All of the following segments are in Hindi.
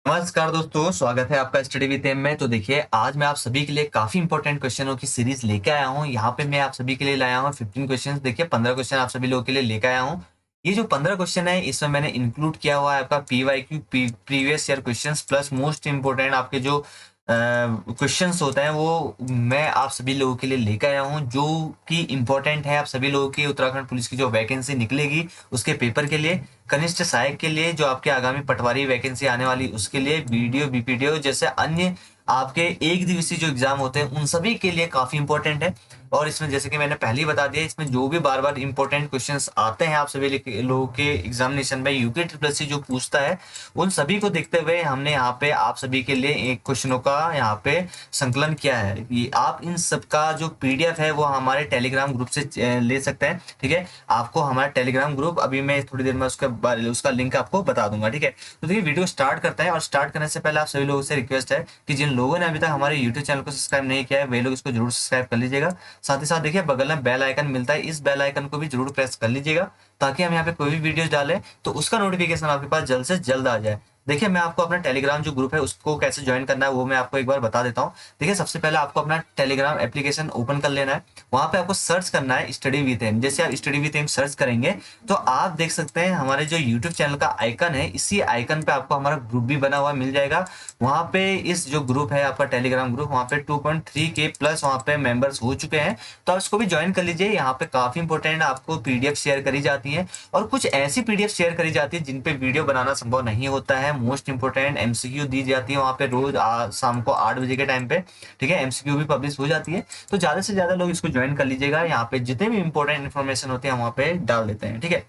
नमस्कार दोस्तों, स्वागत है आपका स्टडी विद एम में। तो देखिए, आज मैं आप सभी के लिए काफी इंपॉर्टेंट क्वेश्चनों की सीरीज लेके आया हूँ। यहाँ पे मैं आप सभी के लिए लाया हूँ 15 क्वेश्चंस। देखिए, 15 क्वेश्चन आप सभी लोगों के लिए लेके आया हूँ। ये जो 15 क्वेश्चन है, इसमें मैंने इंक्लूड किया हुआ है आपका PYQ previous year questions plus most important आपके जो क्वेश्चंस होते हैं वो मैं आप सभी लोगों के लिए लेकर आया हूँ, जो कि इम्पोर्टेंट है आप सभी लोगों की उत्तराखंड पुलिस की जो वैकेंसी निकलेगी उसके पेपर के लिए, कनिष्ठ सहायक के लिए, जो आपके आगामी पटवारी वैकेंसी आने वाली उसके लिए, बीडीओ बीपीडीओ जैसे अन्य आपके एक दिवसीय जो एग्जाम होते हैं उन सभी के लिए काफी इंपॉर्टेंट है। और इसमें जैसे कि मैंने पहले ही बता दिया, इसमें जो भी बार बार इंपॉर्टेंट क्वेश्चंस आते हैं आप सभी लोगों के एग्जामिनेशन में, यूपी ट्रिपल सी जो पूछता है उन सभी को देखते हुए हमने यहाँ पे आप सभी के लिए एक क्वेश्चनों का यहाँ पे संकलन किया है। ये आप इन सब का जो पीडीएफ है वो हमारे टेलीग्राम ग्रुप से ले सकते हैं। ठीक है, आपको हमारा टेलीग्राम ग्रुप अभी मैं थोड़ी देर में उसका लिंक आपको बता दूंगा। ठीक है, तो देखिए वीडियो स्टार्ट करते हैं। और स्टार्ट करने से पहले आप सभी लोगों से रिक्वेस्ट है कि जिन लोगों ने अभी तक हमारे यूट्यूब चैनल को सब्सक्राइब नहीं किया है वे लोग इसको जरूर सब्सक्राइब कर लीजिएगा। साथ ही साथ देखिए बगल में बेल आइकन मिलता है, इस बेल आइकन को भी जरूर प्रेस कर लीजिएगा ताकि हम यहाँ पे कोई भी वीडियो डालें तो उसका नोटिफिकेशन आपके पास जल्द से जल्द आ जाए। देखिए, मैं आपको अपना टेलीग्राम जो ग्रुप है उसको कैसे ज्वाइन करना है वो मैं आपको एक बार बता देता हूँ। देखिए, सबसे पहले आपको अपना टेलीग्राम एप्लीकेशन ओपन कर लेना है। वहां पे आपको सर्च करना है स्टडी विद एम। जैसे आप स्टडी विद एम सर्च करेंगे तो आप देख सकते हैं हमारे जो यूट्यूब चैनल का आइकन है, इसी आइकन पे आपको हमारा ग्रुप भी बना हुआ मिल जाएगा। वहां पे इस जो ग्रुप है आपका टेलीग्राम ग्रुप, वहां पे 2.3 के प्लस वहां पे मेंबर्स हो चुके हैं, तो आप इसको भी ज्वाइन कर लीजिए। यहाँ पे काफी इंपॉर्टेंट आपको पीडीएफ शेयर करी जाती है और कुछ ऐसी पीडीएफ शेयर करी जाती है जिन पे वीडियो बनाना संभव नहीं होता है। मोस्ट इंपोर्टेंट एमसीक्यू दी जाती है वहां पे रोज शाम को 8 बजे के टाइम पे। ठीक है, एमसीक्यू भी पब्लिश हो जाती है, तो ज्यादा से ज्यादा लोग इसको ज्वाइन कर लीजिएगा। यहाँ पे जितने भी इंपॉर्टेंट इन्फॉर्मेशन होती है वहां पे डाल देते हैं। ठीक है,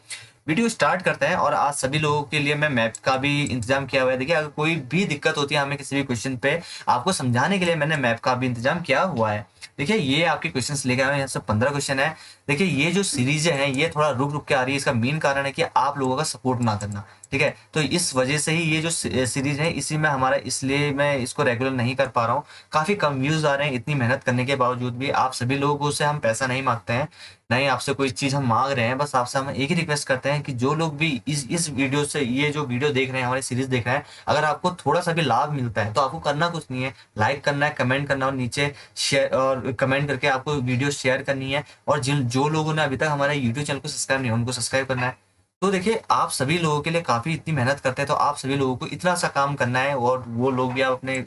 वीडियो स्टार्ट करते हैं। और आज सभी लोगों के लिए मैं मैप का भी इंतजाम किया हुआ है। देखिए, अगर कोई भी दिक्कत होती है हमें किसी भी क्वेश्चन पे, आपको समझाने के लिए मैंने मैप का भी इंतजाम किया हुआ है। देखिए, ये आपके क्वेश्चंस लेके आए हैं, यहाँ से 15 क्वेश्चन है। देखिए, ये जो सीरीज है ये थोड़ा रुक रुक के आ रही है। इसका मेन कारण है कि आप लोगों का सपोर्ट ना करना। ठीक है, तो इस वजह से ही ये जो सीरीज है इसी में हमारा, इसलिए मैं इसको रेगुलर नहीं कर पा रहा हूँ। काफी कम व्यूज आ रहे हैं। इतनी मेहनत करने के बावजूद भी आप सभी लोगों से हम पैसा नहीं मांगते हैं, नहीं आपसे कोई चीज हम मांग रहे हैं। बस आपसे हम एक ही रिक्वेस्ट करते हैं कि जो लोग भी इस वीडियो से, ये जो वीडियो देख रहे हैं, हमारी सीरीज देख रहे हैं, अगर आपको थोड़ा सा भी लाभ मिलता है तो आपको करना कुछ नहीं है, लाइक करना है, कमेंट करना और नीचे शेयर और कमेंट करके आपको वीडियो शेयर करनी है। और जिन जो लोगों ने अभी तक हमारे यूट्यूब चैनल को सब्सक्राइब नहीं है उनको सब्सक्राइब करना है। तो देखिए, आप सभी लोगों के लिए काफी इतनी मेहनत करते हैं, तो आप सभी लोगों को इतना सा काम करना है और वो लोग भी आप अपने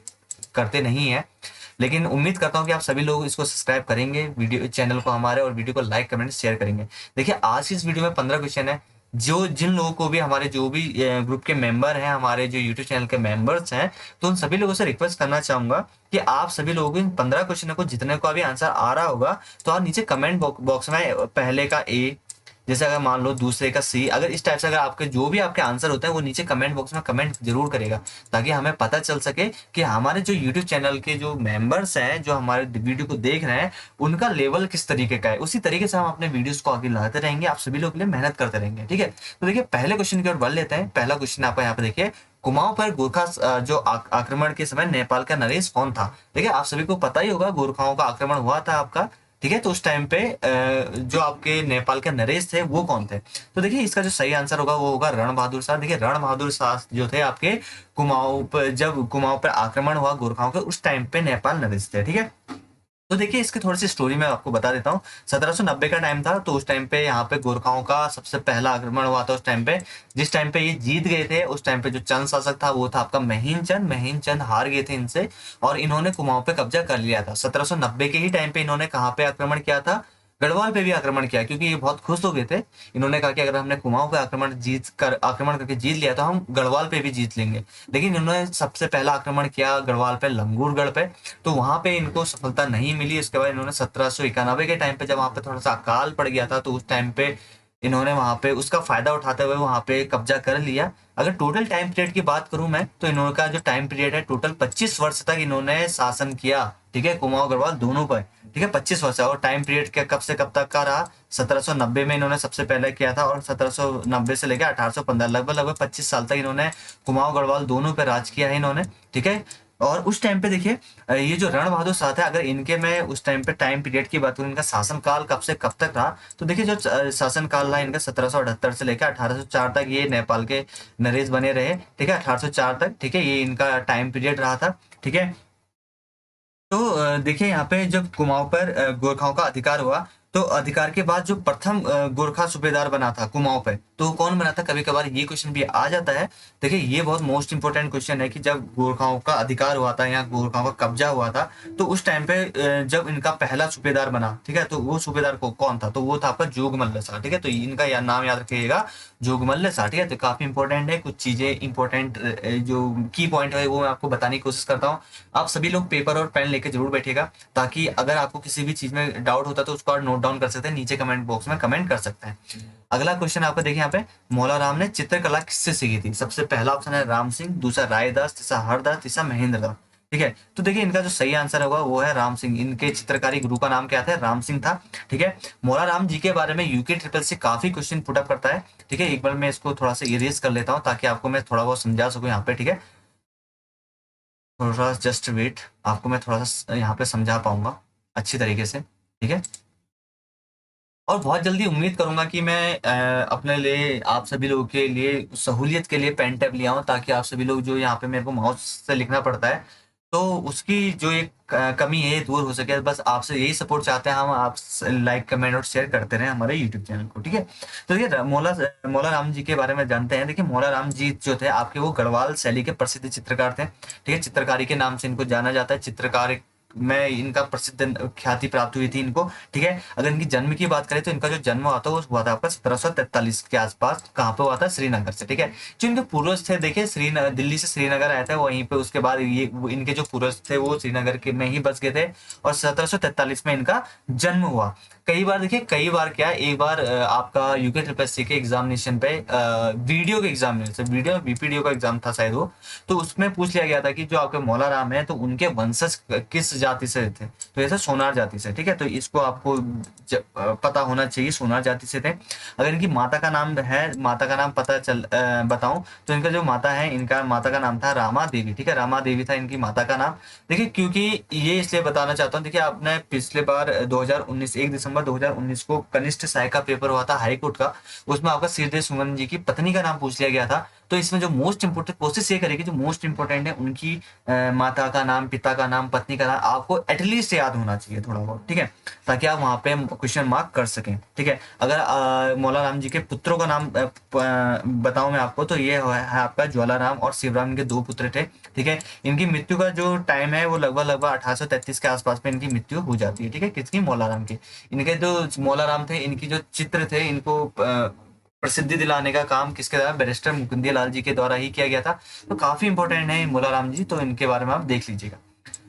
करते नहीं है। लेकिन उम्मीद करता हूँ कि आप सभी लोग इसको सब्सक्राइब करेंगे, वीडियो चैनल को हमारे, और वीडियो को लाइक कमेंट शेयर करेंगे। देखिए, आज की इस वीडियो में 15 क्वेश्चन है। जो जिन लोगों को भी, हमारे जो भी ग्रुप के मेंबर हैं, हमारे जो यूट्यूब चैनल के मेंबर्स हैं, तो उन सभी लोगों से रिक्वेस्ट करना चाहूंगा कि आप सभी लोगों को इन 15 क्वेश्चनों को जितने को अभी आंसर आ रहा होगा तो आप नीचे कमेंट बॉक्स में पहले का ए, जैसे अगर मान लो दूसरे का सी, अगर इस टाइप से अगर आपके जो भी आपके आंसर होते हैं वो नीचे कमेंट बॉक्स में कमेंट जरूर करेगा, ताकि हमें पता चल सके कि हमारे जो यूट्यूब चैनल के जो मेंबर्स हैं, जो हमारे वीडियो को देख रहे हैं, उनका लेवल किस तरीके का है। उसी तरीके से हम अपने वीडियोस को आगे लाते रहेंगे, आप सभी लोग के लिए मेहनत करते रहेंगे। ठीक है, तो देखिए पहले क्वेश्चन की ओर बढ़ लेते हैं। पहला क्वेश्चन आपका यहाँ पे देखिए, कुमाऊं पर गोरखा जो आक्रमण के समय नेपाल का नरेश कौन था। देखिए, आप सभी को पता ही होगा गोरखाओं का आक्रमण हुआ था आपका। ठीक है, तो उस टाइम पे जो आपके नेपाल के नरेश थे वो कौन थे। तो देखिए, इसका जो सही आंसर होगा वो होगा रण बहादुर शाह। देखिए, रण बहादुर शाह जो थे आपके कुमाऊं पर, जब कुमाऊं पर आक्रमण हुआ गोरखाओं के, उस टाइम पे नेपाल नरेश थे। ठीक है, तो देखिए इसकी थोड़ी सी स्टोरी मैं आपको बता देता हूँ। 1790 का टाइम था, तो उस टाइम पे यहाँ पे गोरखाओं का सबसे पहला आक्रमण हुआ था। उस टाइम पे, जिस टाइम पे ये जीत गए थे, उस टाइम पे जो चंद शासक था वो था आपका महीनचंद। महीनचंद हार गए थे इनसे और इन्होंने कुमाऊं पे कब्जा कर लिया था। 1790 के ही टाइम पे इन्होंने कहाँ पे आक्रमण किया था, गढ़वाल पे भी आक्रमण किया, क्योंकि ये बहुत खुश हो गए थे। इन्होंने कहा कि अगर हमने कुमाऊं पे आक्रमण करके जीत लिया तो हम गढ़वाल पे भी जीत लेंगे। लेकिन इन्होंने सबसे पहला आक्रमण किया गढ़वाल पे, लंगूरगढ़ पे, तो वहां पे इनको सफलता नहीं मिली। इसके बाद इन्होंने 1791 के टाइम पे, जब वहां पे थोड़ा सा अकाल पड़ गया था, तो उस टाइम पे इन्होंने वहां पे उसका फायदा उठाते हुए वहां पे कब्जा कर लिया। अगर टोटल टाइम पीरियड की बात करूं मैं, तो इनका जो टाइम पीरियड है टोटल 25 वर्ष तक इन्होंने शासन किया। ठीक है, कुमाऊं गढ़वाल दोनों पर। ठीक है, 25 वर्ष। और टाइम पीरियड क्या कब से कब तक का रहा, 1790 में इन्होंने सबसे पहले किया था, और 1790 से लेकर 1815 लगभग 25 साल तक इन्होंने कुमाऊं गढ़वाल दोनों पे राज किया है इन्होंने। ठीक है, और उस टाइम पे देखिए ये जो रण बहादुर शाह थे, अगर इनके मैं उस टाइम पे टाइम पीरियड की बात करूँ, इनका शासन काल कब से कब तक रहा, तो देखिए जो शासन काल रहा इनका 1778 से लेकर 1804 तक, ये नेपाल के नरेश बने रहे, ठीक है, 1804 तक, ठीक है, ये इनका टाइम पीरियड रहा था, ठीक है। तो देखिए यहाँ पे जब कुमाऊं पर गोरखाओं का अधिकार हुआ, तो अधिकार के बाद जो प्रथम गोरखा सूबेदार बना था कुमाऊं पे, तो कौन बना था, कभी कभार ये क्वेश्चन भी आ जाता है। देखिए ये बहुत मोस्ट इंपोर्टेंट क्वेश्चन है कि जब गोरखाओं का अधिकार हुआ था या गोरखाओं का कब्जा हुआ था, तो उस टाइम पे जब इनका पहला सूबेदार बना, ठीक है, तो वो सूबेदार को कौन था, तो वो था आपका जोगमल्ल शाह, ठीक है, तो इनका नाम याद रखिएगा, जोगमल्ल शाह, ठीक है। तो काफी इंपॉर्टेंट है, कुछ चीजें इंपॉर्टेंट जो की पॉइंट है वो मैं आपको बताने की कोशिश करता हूँ। आप सभी लोग पेपर और पेन लेके जरूर बैठिएगा, ताकि अगर आपको किसी भी चीज में डाउट होता है तो उसको आप नोट डाउन कर सकते हैं, नीचे कमेंट बॉक्स में कमेंट कर सकते हैं। अगला क्वेश्चन आपको देखिए यहाँ पे, मौला राम ने चित्रकला किससे सीखी थी। सबसे पहला ऑप्शन है राम सिंह, दूसरा रायदास, तीसरा हरदास, तीसरा महेंद्र दास, ठीक है। तो देखिए इनका जो सही आंसर होगा वो है राम सिंह। इनके चित्रकारी गुरु का नाम क्या था, राम सिंह था, ठीक है। मौला राम जी के बारे में यूके ट्रिपल सी काफी क्वेश्चन पुट अप करता है, ठीक है। एक बार मैं इसको थोड़ा सा इरेज कर लेता हूँ ताकि आपको मैं थोड़ा बहुत समझा सकूँ यहाँ पे, ठीक है। थोड़ा जस्ट वेट, आपको मैं थोड़ा सा यहाँ पे समझा पाऊंगा अच्छी तरीके से, ठीक है। और बहुत जल्दी उम्मीद करूंगा कि मैं अपने लिए, आप सभी लोगों के लिए सहूलियत के लिए पेन टैब लिया हूं, ताकि आप सभी लोग जो यहाँ पे मेरे को माउस से लिखना पड़ता है, तो उसकी जो एक कमी है दूर हो सके। बस आपसे यही सपोर्ट चाहते हैं हम, आप लाइक कमेंट और शेयर करते रहे हमारे यूट्यूब चैनल को, ठीक है। तो देखिए मौला राम जी के बारे में जानते हैं। देखिए मौला राम जी जो थे आपके, वो गढ़वाल शैली के प्रसिद्ध चित्रकार थे, ठीक है। चित्रकारी के नाम से इनको जाना जाता है, चित्रकार में इनका प्रसिद्ध ख्याति प्राप्त हुई थी इनको, ठीक है। अगर इनकी जन्म की बात करें तो इनका जो जन्म हुआ था वो हुआ था आपका 1743 के आसपास। कहाँ पे हुआ था, श्रीनगर से, ठीक है। जो इनके पूर्वज थे, देखिए श्रीनगर, दिल्ली से श्रीनगर आए थे वहीं पे, उसके बाद ये इनके जो पूर्वज थे वो श्रीनगर के में ही बस गए थे, और 1743 में इनका जन्म हुआ। कई बार देखिए, कई बार क्या, एक बार आपका यूके ट्रिपल सी के एग्जामिनेशन पे वीडियो के एग्जामिनेशन, वीडियो बीपीडीओ का एग्जाम था शायद वो, तो उसमें पूछ लिया गया था कि जो आपके मौला राम है तो उनके वंशज किस जाति से थे, तो ऐसा सोनार जाति से, ठीक है। तो इसको आपको पता होना चाहिए, सोनार जाति से थे। अगर इनकी माता का नाम है, माता का नाम पता चल बताऊं तो इनका जो माता है, इनका माता का नाम था रामा देवी, ठीक है, रामा देवी था इनकी माता का नाम। देखिए क्योंकि ये इसलिए बताना चाहता हूँ, देखिए आपने पिछले बार 2019 1 दिसंबर 2019 को कनिष्ठ सहायक का पेपर हुआ था हाई कोर्ट का, उसमें आपका श्रीदेव सुमन जी की पत्नी का नाम पूछ लिया गया था। तो इसमें जो मोस्ट इंपोर्टेंट कोशिश ये करेगी, जो मोस्ट इंपोर्टेंट है उनकी माता का नाम, पिता का नाम, पत्नी का नाम आपको एटलीस्ट याद होना चाहिए थोड़ा बहुत, ठीक है, ताकि आप वहां पे क्वेश्चन मार्क कर सकें, ठीक है। अगर मौला राम जी के पुत्रों का नाम बताऊं मैं आपको, तो ये है आपका ज्वालाराम और शिवराम, इनके दो पुत्र थे, ठीक है। इनकी मृत्यु का जो टाइम है वो लगभग लगभग 1833 के आसपास में इनकी मृत्यु हो जाती है, ठीक है, किसकी, मौला राम की। इनके जो मौला राम थे, इनकी जो चित्र थे, इनको प्रसिद्धि दिलाने का काम किसके द्वारा, बैरिस्टर मुकुंदिया लाल जी के द्वारा ही किया गया था। तो काफी इंपॉर्टेंट है मौला राम जी, तो इनके बारे में आप देख लीजिएगा।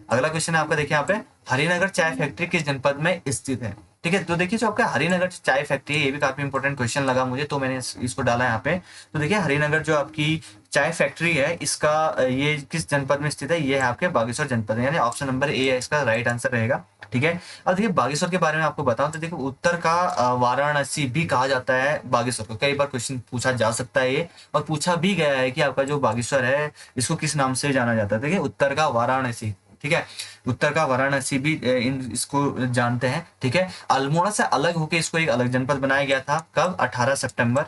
अगला क्वेश्चन है आपका, देखिए यहाँ पे, हरिनगर चाय फैक्ट्री किस जनपद में स्थित है, ठीक है। तो देखिए जो आपका हरिनगर चाय फैक्ट्री है, ये भी काफी इंपॉर्टेंट क्वेश्चन लगा मुझे, तो मैंने इसको डाला यहाँ पे। तो देखिए हरिनगर जो आपकी चाय फैक्ट्री है, इसका ये किस जनपद में स्थित है, ये है आपके बागेश्वर जनपद, यानी ऑप्शन नंबर ए है इसका राइट आंसर रहेगा, ठीक है। अब देखिए बागेश्वर के बारे में आपको बताऊं तो देखिए उत्तर का वाराणसी भी कहा जाता है बागेश्वर को, कई बार क्वेश्चन पूछा जा सकता है ये, और पूछा भी गया है कि आपका जो बागेश्वर है इसको किस नाम से जाना जाता है, देखिए उत्तर का वाराणसी, ठीक है। उत्तर का वाराणसी भी इसको जानते हैं, ठीक है। अल्मोड़ा से अलग होकर इसको एक अलग जनपद बनाया गया था, कब, 18 सितंबर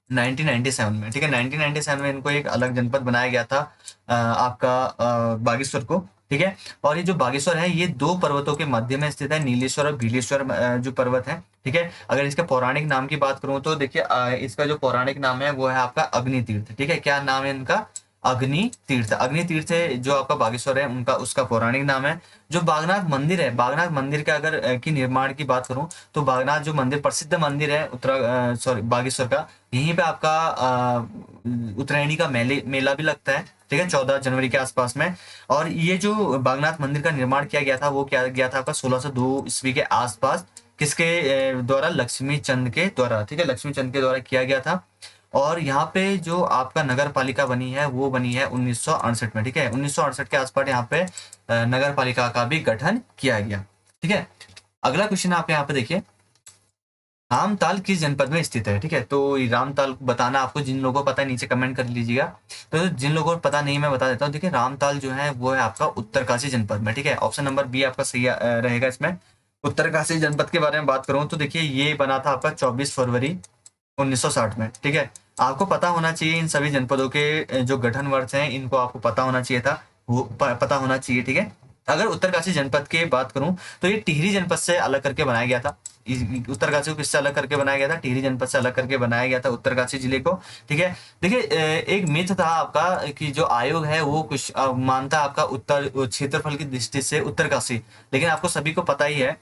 1997 में, ठीक है। 1997 में इनको एक अलग जनपद बनाया गया था आपका बागेश्वर को, ठीक है। और ये जो बागेश्वर है ये दो पर्वतों के मध्य में स्थित है, नीलेश्वर और भीलेश्वर जो पर्वत है, ठीक है। अगर इसके पौराणिक नाम की बात करूं तो देखिए इसका जो पौराणिक नाम है वो है आपका अग्नि तीर्थ, ठीक है। क्या नाम है इनका, अग्नि तीर्थ। अग्नि तीर्थ है जो आपका बागेश्वर है उनका, उसका पौराणिक नाम है। जो बागनाथ मंदिर है, बागनाथ मंदिर का अगर की निर्माण की बात करूं तो बागनाथ जो मंदिर प्रसिद्ध मंदिर है सॉरी बागेश्वर का, यहीं पे आपका उत्तरायणी का मेला भी लगता है, ठीक है, 14 जनवरी के आसपास में। और ये जो बागनाथ मंदिर का निर्माण किया गया था वो किया गया था आपका 1602 ईस्वी के आसपास, किसके द्वारा, लक्ष्मी चंद के द्वारा, ठीक है, लक्ष्मी चंद के द्वारा किया गया था। और यहाँ पे जो आपका नगर पालिका बनी है वो बनी है 1968 में, ठीक है। 1968 के आसपास यहाँ पे नगर पालिका का भी गठन किया गया, ठीक है। अगला क्वेश्चन आप यहाँ पे देखिए, रामताल किस जनपद में स्थित है? ठीक है, तो ये रामताल बताना आपको, जिन लोगों को पता है नीचे कमेंट कर लीजिएगा। तो जिन लोगों को पता नहीं मैं बता देता हूँ। देखिए रामताल जो है वो है आपका उत्तरकाशी जनपद में। ठीक है, ऑप्शन नंबर बी आपका सही रहेगा इसमें। उत्तरकाशी जनपद के बारे में बात करूँ तो देखिए ये बना था आपका 24 फरवरी 1960 में। ठीक है, आपको पता होना चाहिए इन सभी जनपदों के जो गठन वर्ष हैं इनको आपको पता होना चाहिए था, वो पता होना चाहिए। ठीक है, अगर उत्तरकाशी जनपद की बात करूं तो ये टिहरी जनपद से अलग करके बनाया गया था। उत्तरकाशी को किससे अलग करके बनाया गया था? टिहरी जनपद से अलग करके बनाया गया था उत्तरकाशी जिले को। ठीक है, देखिए एक मिथ था आपका कि जो आयोग है वो कुछ मानता आपका उत्तर क्षेत्रफल की दृष्टि से उत्तरकाशी, लेकिन आपको सभी को पता ही है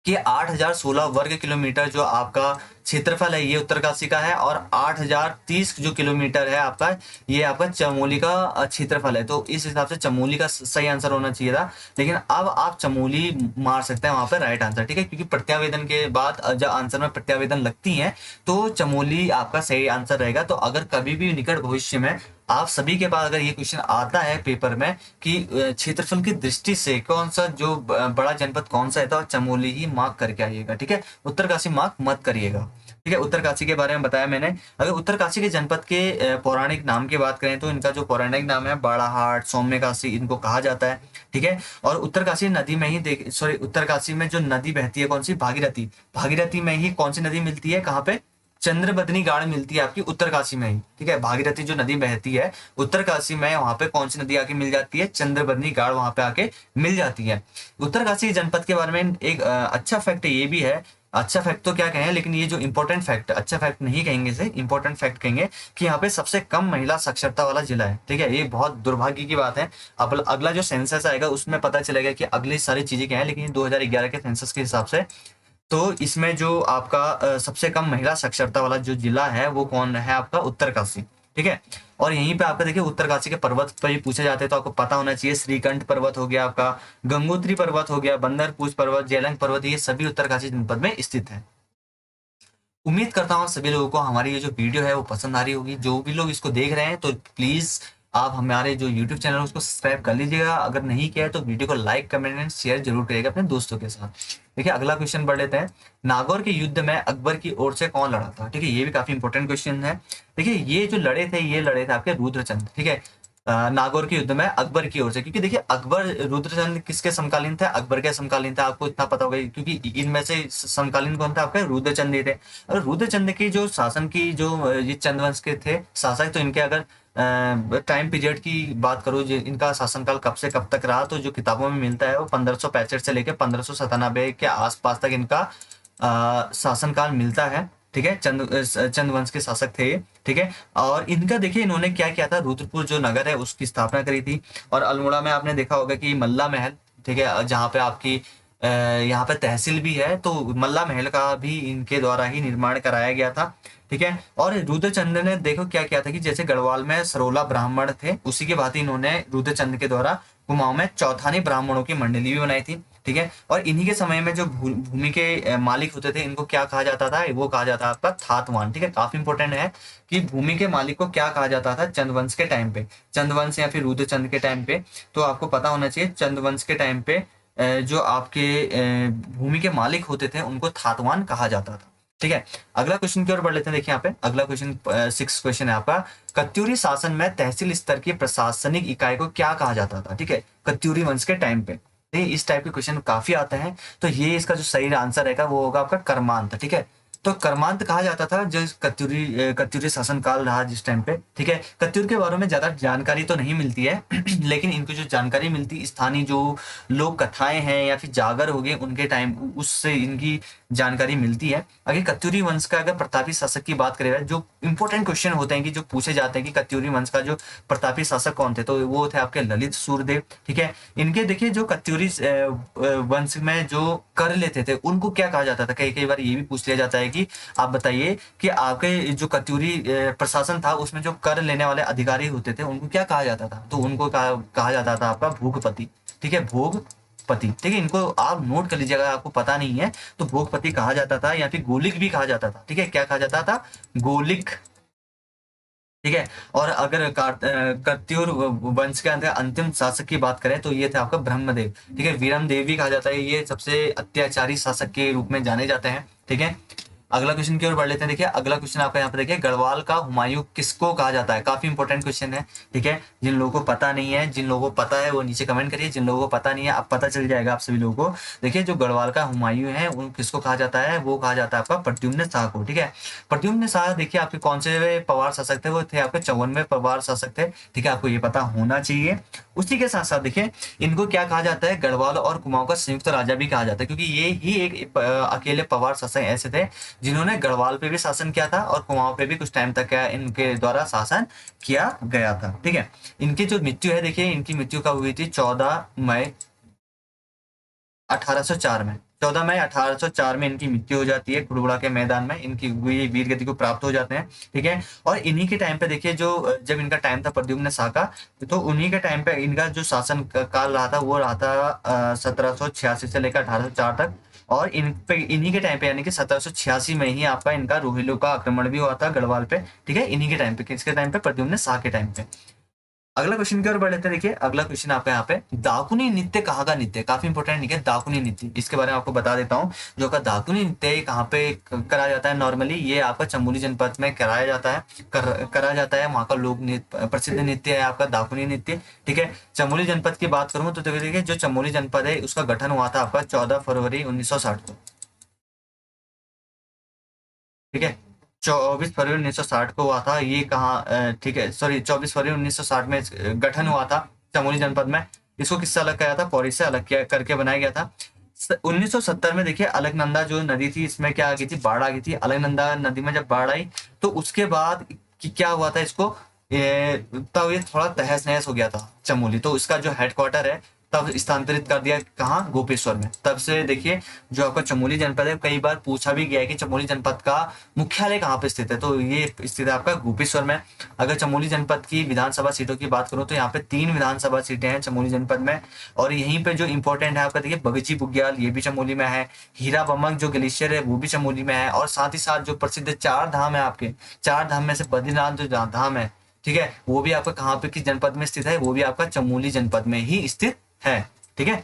कि 8016 वर्ग किलोमीटर जो आपका क्षेत्रफल है ये उत्तरकाशी का है, और 8030 जो किलोमीटर है आपका ये आपका चमोली का क्षेत्रफल है। तो इस हिसाब से चमोली का सही आंसर होना चाहिए था, लेकिन अब आप चमोली मार सकते हैं वहां पर राइट आंसर। ठीक है, क्योंकि प्रत्यावेदन के बाद जब आंसर में प्रत्यावेदन लगती है तो चमोली आपका सही आंसर रहेगा। तो अगर कभी भी निकट भविष्य में आप सभी के पास अगर ये क्वेश्चन आता है पेपर में कि क्षेत्रफल की दृष्टि से कौन सा जो बड़ा जनपद कौन सा है, तो चमोली ही मार्क करके आइएगा। ठीक है, उत्तरकाशी मार्क मत करिएगा। ठीक है, उत्तरकाशी के बारे में बताया मैंने। अगर उत्तरकाशी के जनपद के पौराणिक नाम की बात करें तो इनका जो पौराणिक नाम है बाड़ाहाट, सौम्यकाशी इनको कहा जाता है। ठीक है, और उत्तरकाशी नदी में ही उत्तरकाशी में जो नदी बहती है कौन सी? भागीरथी। भागीरथी में ही कौन सी नदी मिलती है? कहाँ पे? चंद्रबदनी गाड़ मिलती है आपकी उत्तरकाशी में ही। ठीक है, भागीरथी जो नदी बहती है उत्तरकाशी में, वहां पे कौन सी नदी आके मिल जाती है? चंद्रबदनी गाड़ वहां पे आके मिल जाती है। उत्तरकाशी जनपद के बारे में एक अच्छा फैक्ट ये भी है, अच्छा फैक्ट तो क्या कहें, लेकिन ये जो इंपॉर्टेंट फैक्ट, अच्छा फैक्ट नहीं कहेंगे इसे, इंपॉर्टेंट फैक्ट कहेंगे कि यहाँ पे सबसे कम महिला साक्षरता वाला जिला है। ठीक है, ये बहुत दुर्भाग्य की बात है। अब अगला जो सेंसस आएगा उसमें पता चलेगा कि अगली सारी चीजें क्या है, लेकिन 2011 के सेंसस के हिसाब से तो इसमें जो आपका सबसे कम महिला साक्षरता वाला जो जिला है वो कौन है? आपका उत्तरकाशी। ठीक है, और यहीं पे आपका देखिए उत्तरकाशी के पर्वत पर ही पूछे जाते हैं तो आपको पता होना चाहिए। श्रीकंठ पर्वत हो गया आपका, गंगोत्री पर्वत हो गया, बंदरपूछ पर्वत, जेलंग पर्वत, ये सभी उत्तरकाशी जनपद में स्थित है। उम्मीद करता हूँ सभी लोगों को हमारी ये जो वीडियो है वो पसंद आ रही होगी। जो भी लोग इसको देख रहे हैं तो प्लीज आप हमारे जो YouTube चैनल है उसको सब्सक्राइब कर लीजिएगा। अगर नहीं किया है तो वीडियो को लाइक, कमेंट एंड शेयर जरूर करिएगा अपने दोस्तों के साथ। देखिए अगला क्वेश्चन बढ़ लेते हैं। नागौर के युद्ध में अकबर की ओर से कौन लड़ा था? ठीक है, ये भी काफी इंपॉर्टेंट क्वेश्चन है। देखिए ये जो लड़े थे ये लड़े थे आपके रुद्रचंद। ठीक है, नागौर के युद्ध में अकबर की ओर से, क्योंकि देखिए अकबर, रुद्रचंद किसके समकालीन थे? अकबर के समकालीन थे, आपको इतना पता होगा क्योंकि इनमें से समकालीन कौन था आपके? रुद्रचंद ही थे। और रुद्रचंद की जो शासन की जो ये चंद्रवंश के थे शासक, तो इनके अगर टाइम पीरियड की बात करो जो इनका शासनकाल कब से कब तक रहा, तो जो किताबों में मिलता है वो 1565 से लेकर 1597 के आसपास तक इनका शासनकाल मिलता है। ठीक है, चंद वंश के शासक थे ये। ठीक है, और इनका देखिए इन्होंने क्या किया था, रुद्रपुर जो नगर है उसकी स्थापना करी थी। और अल्मोड़ा में आपने देखा होगा कि मल्ला महल, ठीक है, जहाँ पे आपकी यहाँ पे तहसील भी है, तो मल्ला महल का भी इनके द्वारा ही निर्माण कराया गया था। ठीक है, और रुद्रचंद ने देखो क्या किया था कि जैसे गढ़वाल में सरोला ब्राह्मण थे उसी के भांति इन्होंने रुद्रचंद के द्वारा कुमाऊं में चौथानी ब्राह्मणों की मंडली भी बनाई थी। ठीक है, और इन्हीं के समय में जो भूमि के मालिक होते थे इनको क्या कहा जाता था? वो कहा जाता था आपका थातवान। ठीक है, काफी इंपॉर्टेंट है कि भूमि के मालिक को क्या कहा जाता था चंद्रवंश के टाइम पे, चंद्रवंश या फिर रुद्रचंद के टाइम पे। तो आपको पता होना चाहिए चंद्रवंश के टाइम पे जो आपके भूमि के मालिक होते थे उनको थातवान कहा जाता था। ठीक है, अगला क्वेश्चन की ओर बढ़ लेते हैं। देखिए यहाँ पे अगला क्वेश्चन 6 क्वेश्चन है आपका। कत्यूरी शासन में तहसील स्तर की प्रशासनिक इकाई को क्या कहा जाता था? ठीक है, कत्यूरी वंश के टाइम पे इस टाइप के क्वेश्चन काफी आते हैं। तो ये इसका जो सही आंसर रहेगा वो होगा आपका कर्मांत। ठीक है, तो कर्मांत कहा जाता था जो कत्यूरी शासन काल रहा जिस टाइम पे। ठीक है, कत्यूर के बारे में ज्यादा जानकारी तो नहीं मिलती है लेकिन इनको जो जानकारी मिलती स्थानीय जो लोक कथाएं हैं या फिर जागर हो गए उनके टाइम उससे इनकी जानकारी मिलती है। अगर कत्यूरी वंश का अगर प्रतापी शासक की बात करें, जो इंपॉर्टेंट क्वेश्चन होते हैं कि जो पूछे जाते हैं कि कत्यूरी वंश का जो प्रतापी शासक कौन थे, तो वो थे आपके ललित सूर्यदेव। ठीक है, इनके देखिए जो कत्यूरी वंश में जो कर लेते थे उनको क्या कहा जाता था? कई कई बार ये भी पूछ लिया जाता है कि आप बताइए कि आपके जो कत्यूरी प्रशासन था उसमें जो कर लेने वाले अधिकारी होते थे उनको क्या कहा जाता था? तो उनको कहा जाता था आपका भोगपति। ठीक है, भोगपति। ठीक है, इनको आप नोट कर लीजिएगा, आपको पता नहीं है तो भोगपति कहा जाता था या फिर गोलिक भी कहा जाता था। ठीक है, क्या कहा जाता था? गोलिक। ठीक है, और अगर कत्यूर वंश के अंदर अंतिम शासक की बात करें तो ये थे आपका ब्रह्मदेव। ठीक है, वीरमदेव भी कहा जाता है, ये सबसे अत्याचारी शासक के रूप में जाने जाते हैं। ठीक है, अगला क्वेश्चन की ओर बढ़ लेते हैं। देखिए अगला क्वेश्चन आपका यहाँ पे देखिए, गढ़वाल का हुमायूं किसको कहा जाता है? काफी इंपॉर्टेंट क्वेश्चन है, ठीक है। जिन लोगों को पता नहीं है, जिन लोगों को पता है वो नीचे कमेंट करिए, जिन लोगों को पता नहीं है अब पता चल जाएगा आप सभी लोगों को। देखिए जो गढ़वाल का हुमायूं है उन किसको कहा जाता है? वो कहा जाता है आपका प्रद्युम्न शाह को, ठीक है। प्रद्युम्न शाह देखिए आपके कौन से पवार शासक थे? वो थे आपके 54वें पवार शासक थे, ठीक है। आपको ये पता होना चाहिए। उसी के साथ साथ देखिए इनको क्या कहा जाता है? गढ़वाल और कुमाऊं का संयुक्त राजा भी कहा जाता है, क्योंकि ये ही एक अकेले पवार शासक ऐसे थे जिन्होंने गढ़वाल पे भी शासन किया था और कुमाऊं पे भी कुछ टाइम तक इनके द्वारा शासन किया गया था, ठीक है। इनकी जो मृत्यु है देखिए, इनकी मृत्यु कब हुई थी? 14 मई 1804 में। 14 मई 1804 में इनकी मृत्यु हो जाती है कुड़बुड़ा के मैदान में। इनकी ये वीर गति को प्राप्त हो जाते हैं, ठीक है। और इन्हीं के टाइम पे देखिए जो जब इनका टाइम था प्रद्युम्न शाह का, तो उन्हीं के टाइम पे इनका जो शासन काल रहा था वो रहा था 1786 से लेकर 1804 तक। और इन पे इन्हीं के टाइम पे यानी कि 1786 में ही आपका इनका रोहिलों का आक्रमण भी हुआ था गढ़वाल पे, ठीक है। इन्हीं के टाइम पे, किसके टाइम पे? प्रद्युम्न शाह के टाइम पे। अगला क्वेश्चन की ओर बढ़ लेते हैं। देखिए अगला क्वेश्चन आपका यहाँ पे, दाकुनी नृत्य कहाँ का नृत्य? काफी इंपॉर्टेंट है दाकुनी नृत्य, इसके बारे में आपको बता देता हूँ। जो का दाकुनी नृत्य कहाँ पे कराया जाता है? नॉर्मली ये आपका चमोली जनपद में कराया जाता है, करा जाता है। वहाँ का लोक नृत्य, प्रसिद्ध नृत्य है आपका दाकुनी नृत्य, ठीक है। चमोली जनपद की बात करूँ तो देखिए जो चमोली जनपद है उसका गठन हुआ था आपका 14 फरवरी 1960 को, ठीक है। 24 फरवरी 1960 को हुआ था ये। कहाँ ठीक है, सॉरी 24 फरवरी 1960 में गठन हुआ था चमोली जनपद में। इसको किससे अलग किया था? पौड़ी से अलग किया करके बनाया गया था। 1970 में देखिए अलकनंदा जो नदी थी इसमें क्या आ गई थी? बाढ़ आ गई थी। अलकनंदा नदी में जब बाढ़ आई तो उसके बाद क्या हुआ था इसको, तब ये थोड़ा तहस नहस हो गया था चमोली, तो इसका जो हेडक्वार्टर है तब स्थानांतरित कर दिया कहाँ? गोपेश्वर में। तब से देखिए जो आपका चमोली जनपद है, कई बार पूछा भी गया है कि चमोली जनपद का मुख्यालय कहाँ पे स्थित है, तो ये स्थित है आपका गोपेश्वर में। अगर चमोली जनपद की विधानसभा सीटों की बात करूँ तो यहाँ पे 3 विधानसभा सीटें हैं चमोली जनपद में। और यहीं पे जो इंपॉर्टेंट है आपका देखिए बगची बुग्याल, ये भी चमोली में है। हीरा बमक जो ग्लेशियर है वो भी चमोली में है। और साथ ही साथ जो प्रसिद्ध 4 धाम है आपके, 4 धाम में से बद्रीनाथ जो धाम है, ठीक है, वो भी आपका कहाँ पे किस जनपद में स्थित है? वो भी आपका चमोली जनपद में ही स्थित है, ठीक है।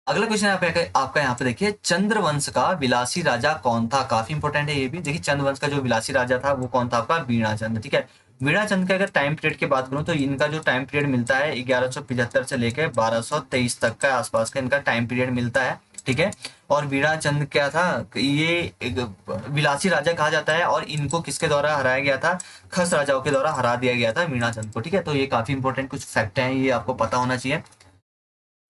अगला क्वेश्चन आपका यहाँ पे देखिए, चंद्रवंश का विलासी राजा कौन था? काफी इंपॉर्टेंट है ये भी। देखिए चंद्रवंश का जो विलासी राजा था वो कौन था? आपका वीणाचंद, ठीक है। वीणाचंद का अगर टाइम पीरियड की बात करूं तो इनका जो टाइम पीरियड मिलता है 1175 से लेकर 1223 तक का आसपास का इनका टाइम पीरियड मिलता है, ठीक है। और वीणाचंद क्या था? ये एक विलासी राजा कहा जाता है और इनको किसके द्वारा हराया गया था? खस राजाओं के द्वारा हरा दिया गया था वीणाचंद को, ठीक है। तो ये काफी इंपॉर्टेंट कुछ फैक्ट हैं, ये आपको पता होना चाहिए।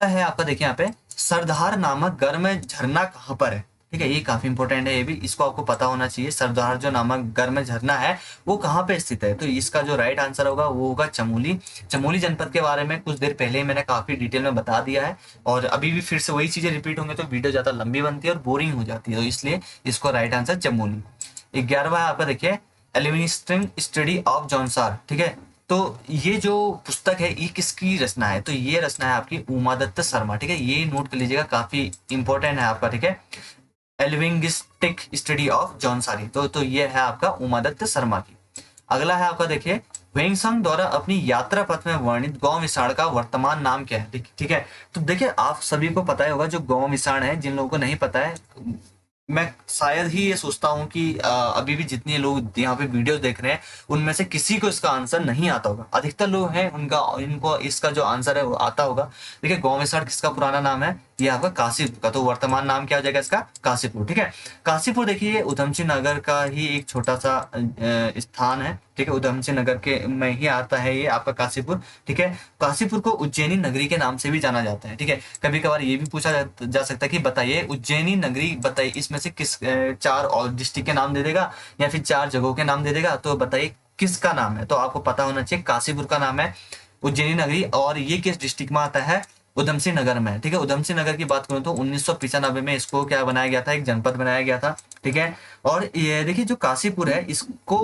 है आपका देखिए यहाँ पे, सरदार नामक गर्म झरना कहाँ पर है? ठीक है, ये काफी इंपॉर्टेंट है, ये भी इसको आपको पता होना चाहिए। सरदार जो नामक गर्म झरना है वो कहाँ पे स्थित है? तो इसका जो राइट आंसर होगा वो होगा चमोली। चमोली जनपद के बारे में कुछ देर पहले मैंने काफी डिटेल में बता दिया है, और अभी भी फिर से वही चीजें रिपीट होंगे तो वीडियो ज्यादा लंबी बनती है और बोरिंग हो जाती है, तो इसलिए इसको राइट आंसर चमोली। 11वां है आपका देखिए, एलिमिनिस्ट्रिंग स्टडी ऑफ जॉनसार, ठीक है। तो ये जो पुस्तक है ये किसकी रचना है? तो ये रचना है आपकी उमादत्त शर्मा, ठीक है। ये नोट कर लीजिएगा, काफी इंपॉर्टेंट है आपका, ठीक है। एलिंग्विस्टिक स्टडी ऑफ जॉनसारी, तो ये है आपका उमादत्त शर्मा की। अगला है आपका देखिए, ह्वेंगसंग द्वारा अपनी यात्रा पथ में वर्णित गौ विषाण का वर्तमान नाम क्या है? ठीक है। तो देखिए आप सभी को पता ही होगा जो गौ विषाण है, जिन लोगों को नहीं पता है, मैं शायद ही ये सोचता हूँ कि अभी भी जितने लोग यहाँ पे वीडियो देख रहे हैं उनमें से किसी को इसका आंसर नहीं आता होगा। अधिकतर लोग हैं उनका इनको इसका जो आंसर है वो आता होगा। देखिए गौवेसर किसका पुराना नाम है? ये आपका काशीपुर का, तो वर्तमान नाम क्या हो जाएगा इसका? काशीपुर, ठीक है। काशीपुर देखिए उधम सिंह नगर का ही एक छोटा सा स्थान है, ठीक है। उधम सिंह नगर के में ही आता है ये आपका काशीपुर, ठीक है। काशीपुर को उज्जैनी नगरी के नाम से भी जाना जाता है, ठीक है। कभी कभार ये भी पूछा जा सकता है कि बताइए उज्जैनी नगरी, बताइए इसमें से किस 4 और डिस्ट्रिक्ट के नाम दे देगा या फिर 4 जगहों के नाम दे देगा, तो बताइए किसका नाम है? तो आपको पता होना चाहिए काशीपुर का नाम है उज्जैनी नगरी, और ये किस डिस्ट्रिक्ट में आता है? उधम सिंह नगर में, ठीक है। उधम सिंह नगर की बात करूं तो 1995 में इसको क्या बनाया गया था? एक जनपद बनाया गया था, ठीक है। और ये देखिए जो काशीपुर है इसको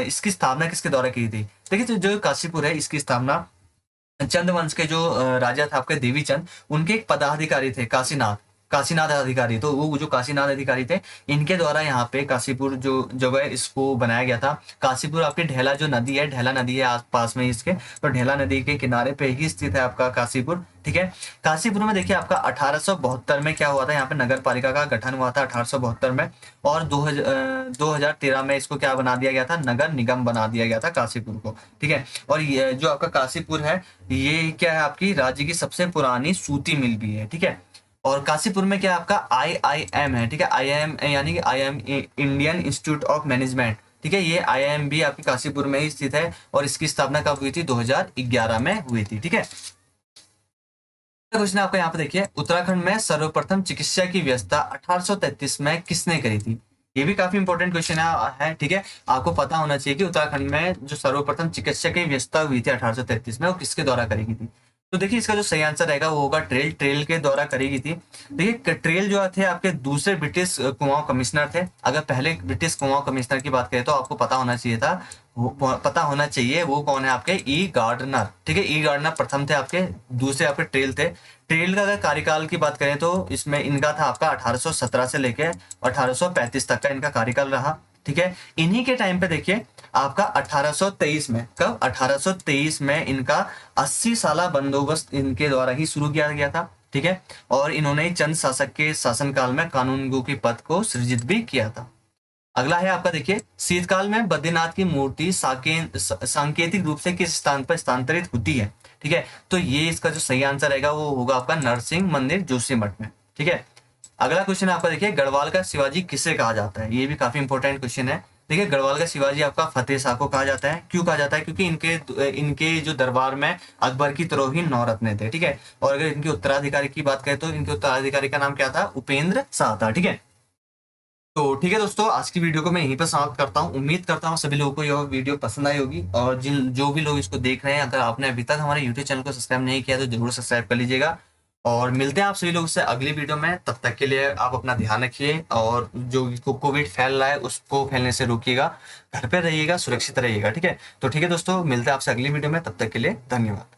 इसकी स्थापना किसके द्वारा की थी? देखिए जो काशीपुर है इसकी स्थापना चंद वंश के जो राजा था आपके देवीचंद, उनके एक पदाधिकारी थे काशीनाथ, काशीनाथ अधिकारी, तो वो जो काशीनाथ अधिकारी थे इनके द्वारा यहाँ पे काशीपुर जो जगह इसको बनाया गया था। काशीपुर आपके ढेला जो नदी है, ढेला नदी है आस पास में इसके, तो ढेला नदी के किनारे पे ही स्थित है आपका काशीपुर। ठीक है, काशीपुर में देखिए आपका 1872 में क्या हुआ था, यहाँ पे नगर पालिका का गठन हुआ था 1872 में, और 2013 में इसको क्या बना दिया गया था, नगर निगम बना दिया गया था काशीपुर को। ठीक है, और ये जो आपका काशीपुर है ये क्या है, आपकी राज्य की सबसे पुरानी सूती मिल भी है। ठीक है, और काशीपुर में क्या आपका IIM है। ठीक है, IIM यानी कि IIM Indian institute of management. ठीक है, ये IIM भी आपकी काशीपुर में ही स्थित है, और इसकी स्थापना कब हुई थी, 2011 में हुई थी। ठीक है, क्वेश्चन आपका यहाँ पे देखिए, उत्तराखंड में सर्वप्रथम चिकित्सा की व्यवस्था 1833 में किसने करी थी। ये भी काफी इंपॉर्टेंट क्वेश्चन है। ठीक है, आपको पता होना चाहिए कि उत्तराखंड में जो सर्वप्रथम चिकित्सा की व्यवस्था हुई थी 1833 में, वो किसके द्वारा करी गई थी। तो देखिए इसका जो सही आंसर रहेगा वो होगा ट्रेल। ट्रेल के द्वारा करी गई थी। देखिए ट्रेल जो थे आपके दूसरे ब्रिटिश कुमाऊं कमिश्नर थे। अगर पहले ब्रिटिश कुमाऊं कमिश्नर की बात करें तो आपको पता होना चाहिए था, पता होना चाहिए वो कौन है, आपके ई गार्डनर। ठीक है, ई गार्डनर प्रथम थे आपके, दूसरे आपके ट्रेल थे। ट्रेल का अगर कार्यकाल की बात करें तो इसमें इनका था आपका 1817 से लेकर 1835 तक का इनका कार्यकाल रहा। ठीक है, इन्हीं के टाइम पे देखिए आपका 1823 में, कब, 1823 में इनका 80 साला बंदोबस्त इनके द्वारा ही शुरू किया गया था। ठीक है, और इन्होंने चंद शासक के शासनकाल में कानूनगो की पद को सृजित भी किया था। अगला है आपका देखिए, शीतकाल में बद्रीनाथ की मूर्ति सांकेतिक रूप से किस स्थान पर स्थानांतरित होती है। ठीक है, तो ये इसका जो सही आंसर रहेगा वो होगा आपका नरसिंह मंदिर जोशीमठ में। ठीक है, अगला क्वेश्चन आपका देखिए, गढ़वाल का शिवाजी किसे कहा जाता है। ये भी काफी इंपॉर्टेंट क्वेश्चन है। देखिए गढ़वाल का शिवाजी आपका फतेह शाह को कहा जाता है। क्यों कहा जाता है, क्योंकि इनके जो दरबार में अकबर की तरह ही नौरत्न थे। ठीक है, और अगर इनके उत्तराधिकारी की बात करें तो इनके उत्तराधिकारी का नाम क्या था, उपेंद्र शाह था। ठीक है, तो ठीक है दोस्तों, आज की वीडियो को मैं यहीं पर समाप्त करता हूँ। उम्मीद करता हूँ सभी लोगों को यह वीडियो पसंद आई होगी, और जो भी लोग इसको देख रहे हैं, अगर आपने अभी तक हमारे यूट्यूब चैनल को सब्सक्राइब नहीं किया तो जरूर सब्सक्राइब कर लीजिएगा। और मिलते हैं आप सभी लोगों से अगली वीडियो में। तब तक के लिए आप अपना ध्यान रखिए, और जो कोविड फैल रहा है उसको फैलने से रोकिएगा, घर पे रहिएगा, सुरक्षित रहिएगा। ठीक है, तो ठीक है दोस्तों, मिलते हैं आपसे अगली वीडियो में। तब तक के लिए धन्यवाद।